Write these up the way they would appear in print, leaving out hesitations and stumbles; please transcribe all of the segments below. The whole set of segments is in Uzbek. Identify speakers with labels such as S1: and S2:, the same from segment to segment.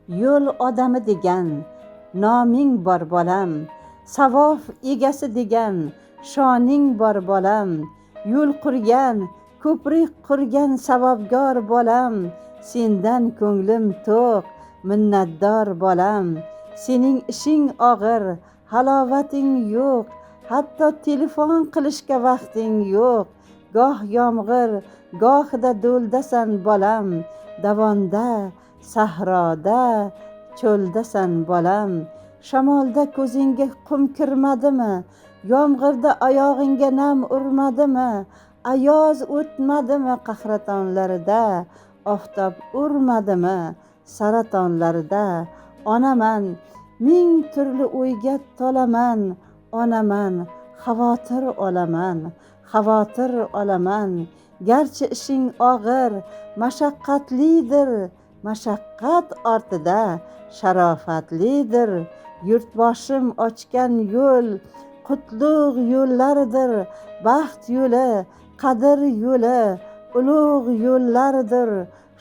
S1: yo'l odami degan noming bor bolam, savob egasi degan shoning bor bolam, yo'l qurgan, ko'prik qurgan savobgor bolam, sendan ko'nglim to'q, minnatdor bolam. Sening ishing og'ir, halovating yo'q, hatto telefon qilishga vaqting yo'q. Goh yomg'ir, gohida do'ldasan bolam, davonda, sahroda, cho'ldasan bolam. Shamolda ko'zingga qum kirmadimi? Yomg'irda oyog'ingga nam urmadimi? Ayoz o'tmadimi qahratonlarida? Oftob urmadimi saratonlarida? Onaman, ming turli o'yga tolaman. Onaman, xavotir olaman. Garchi ishing og'ir, mashaqqatlidir, mashaqqat ortida sharofatlidir. Yurtboshim ochgan yo'l qutlug' yo'llaridir, baxt yo'li, qadr yo'li, ulug' yo'llaridir.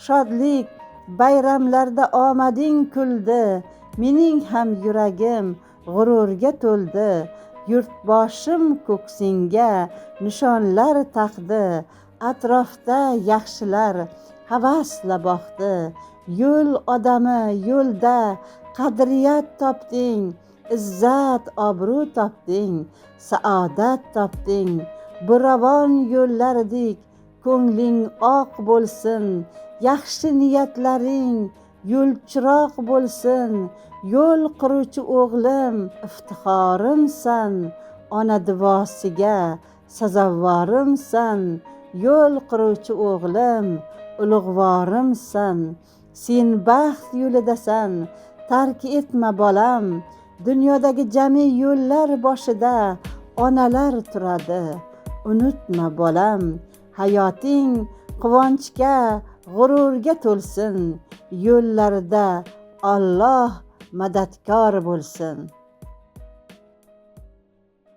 S1: Shodlik bayramlarda omading kuldi, mening ham yuragim g'ururga to'ldi. Yurtboshim ko'ksingga nishonlar taqdi, atrofda yaxshilar havasla boqdi. Yo'l odami yo'lda qadriyat topding, izzat obro' topding, saodat topding. Bu ravon yo'llardek ko'ngling oq bo'lsin, yaxshi niyatlaring yo'lchiroq bo'lsin. Yo'l quruvchi o'g'lim iftixorimsan, ona duosiga sazovorimsan. Yo'l quruvchi o'g'lim ulug'vorimsan. Sen baxt yo'lidasan, tark etma bolam. Dunyodagi jami yo'llar boshida onalar turadi, unutma bolam. Hayoting quvonchga, g'ururga to'lsin. Yo'llarida Alloh madadkor bo'lsin.